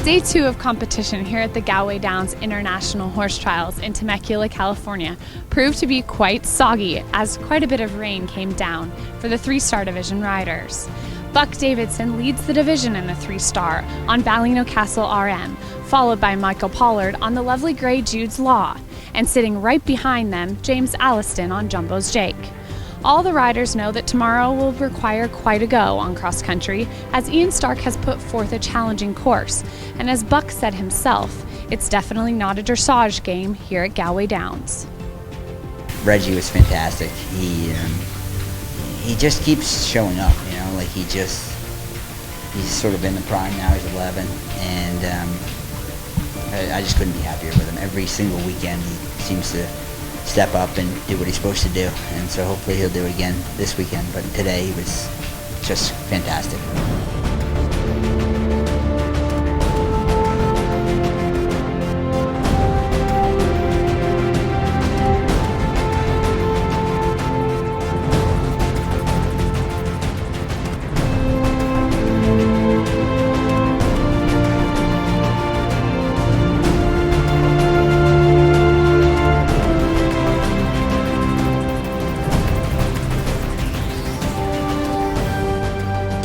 Day 2 of competition here at the Galway Downs International Horse Trials in Temecula, California proved to be quite soggy as quite a bit of rain came down for the 3-star division riders. Buck Davidson leads the division in the 3-star on Ballino Castle RM, followed by Michael Pollard on the lovely grey Jude's Law, and sitting right behind them, James Alliston on Jumbo's Jake. All the riders know that tomorrow will require quite a go on cross country, as Ian Stark has put forth a challenging course, and as Buck said himself, it's definitely not a dressage game here at Galway Downs. Reggie was fantastic. He just keeps showing up, you know, like he's sort of in the prime now. He's 11, and I just couldn't be happier with him. Every single weekend he seems to step up and do what he's supposed to do, and so hopefully he'll do it again this weekend. But today he was just fantastic.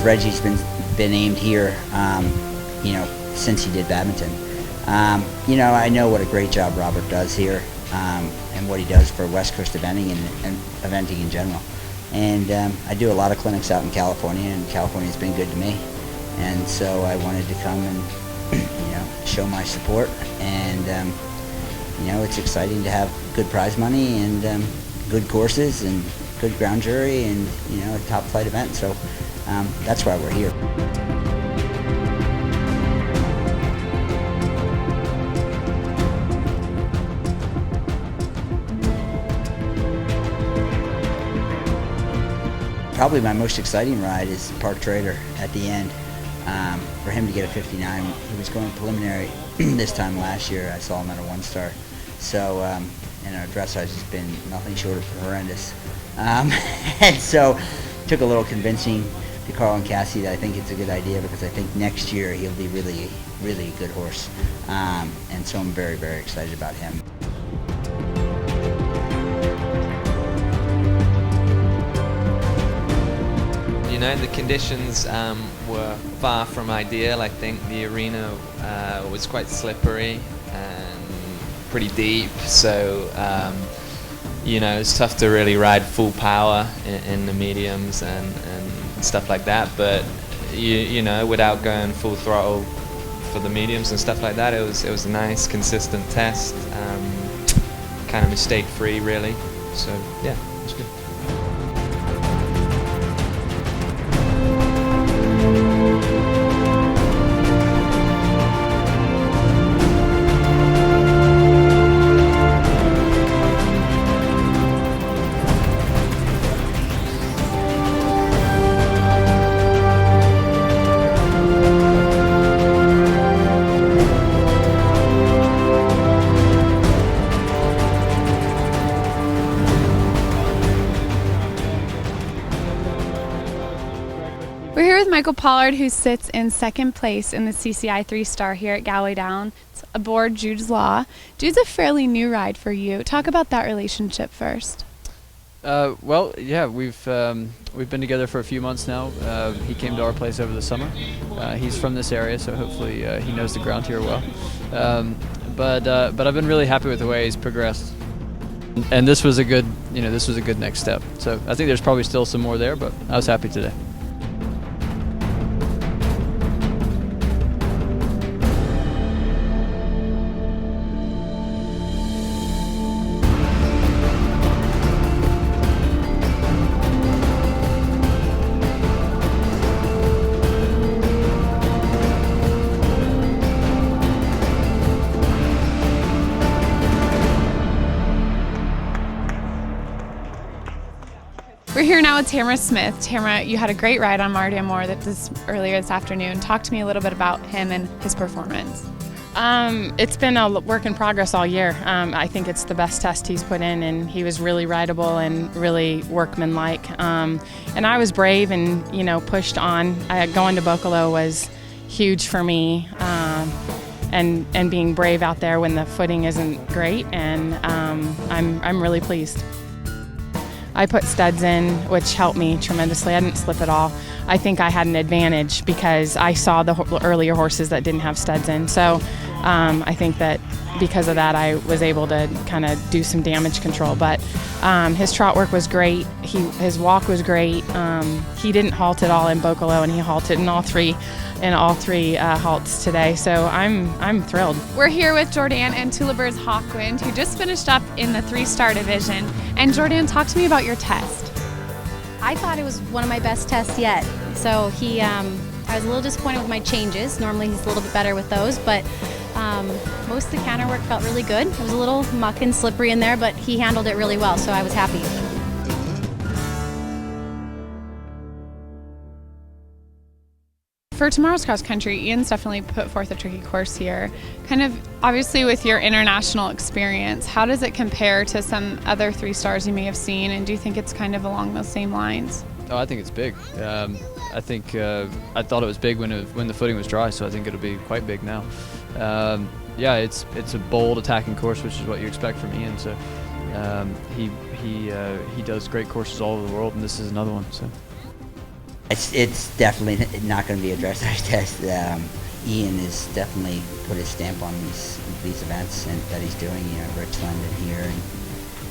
Reggie's been named here, you know, since he did badminton. You know, I know what a great job Robert does here, and what he does for West Coast eventing and eventing in general. And I do a lot of clinics out in California, and California's been good to me. And so I wanted to come and, you know, show my support. And you know, it's exciting to have good prize money and good courses and good ground jury and, you know, a top flight event. So that's why we're here. Probably my most exciting ride is Park Trader at the end. For him to get a 59, he was going preliminary this time last year. I saw him at a 1-star. So, and our dressage has been nothing short of horrendous. And so, took a little convincing to Carl and Cassie that I think it's a good idea, because I think next year he'll be really, really a good horse. And so I'm very, very excited about him. You know, the conditions were far from ideal. I think the arena was quite slippery and pretty deep, so you know, it's tough to really ride full power in the mediums and stuff like that. But you know, without going full throttle for the mediums and stuff like that, it was a nice, consistent test, kind of mistake-free, really. So yeah, it was good. We're here with Michael Pollard, who sits in 2nd place in the CCI 3-star here at Galway Downs aboard Jude's Law. Jude's a fairly new ride for you. Talk about that relationship first. Well, yeah, we've been together for a few months now. He came to our place over the summer. He's from this area, so hopefully he knows the ground here well. But I've been really happy with the way he's progressed. And this was a good, you know, this was a good next step. So I think there's probably still some more there, but I was happy today. We're here now with Tamara Smith. Tamara, you had a great ride on Moore earlier this afternoon. Talk to me a little bit about him and his performance. It's been a work in progress all year. I think it's the best test he's put in, and he was really rideable and really workmanlike. And I was brave and pushed on. Going to Buccalo was huge for me. and being brave out there when the footing isn't great, and I'm really pleased. I put studs in, which helped me tremendously. I didn't slip at all. I think I had an advantage because I saw the earlier horses that didn't have studs in. So I think that because of that, I was able to kind of do some damage control. But his trot work was great. His walk was great. He didn't halt at all in Bocolo, and he halted in all three halts today. So I'm thrilled. We're here with Jordan and Tullabur's Hawkwind, who just finished up in the 3-star division. And Jordan, talk to me about your test. I thought it was one of my best tests yet. So I was a little disappointed with my changes. Normally he's a little bit better with those, but most of the counter work felt really good. It was a little muck and slippery in there, but he handled it really well, so I was happy. For tomorrow's cross country, Ian's definitely put forth a tricky course here. Kind of, obviously with your international experience, how does it compare to some other 3-stars you may have seen, and do you think it's kind of along those same lines? Oh, I think it's big. I think I thought it was big when the footing was dry, so I think it'll be quite big now. Yeah, it's a bold attacking course, which is what you expect from Ian. So he does great courses all over the world, and this is another one. So It's definitely not going to be a dressage test. Ian has definitely put his stamp on these events and that he's doing. Richland and here,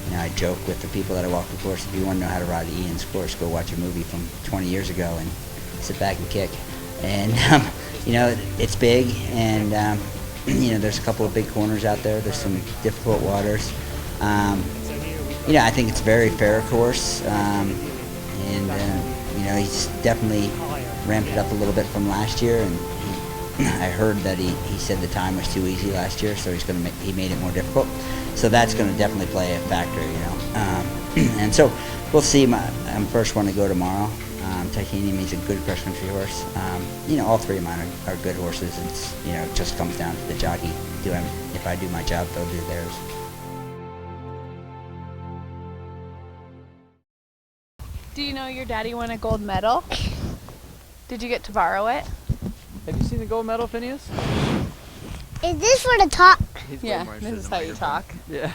and I joke with the people that I walk the course. If you want to know how to ride Ian's course, go watch a movie from 20 years ago and sit back and kick. And it's big, and there's a couple of big corners out there. There's some difficult waters. I think it's a very fair course, he's definitely ramped it up a little bit from last year, and I heard that he said the time was too easy last year, so he made it more difficult. So that's going to definitely play a factor, and so we'll see. I'm first one to go tomorrow. Titanium, he's a good cross country horse. All three of mine are good horses. It just comes down to the jockey. If I do my job, they'll do theirs. Do you know your daddy won a gold medal? Did you get to borrow it? have you seen the gold medal, Phineas? Is this for the talk? He's Yeah, this is how you talk. Yeah.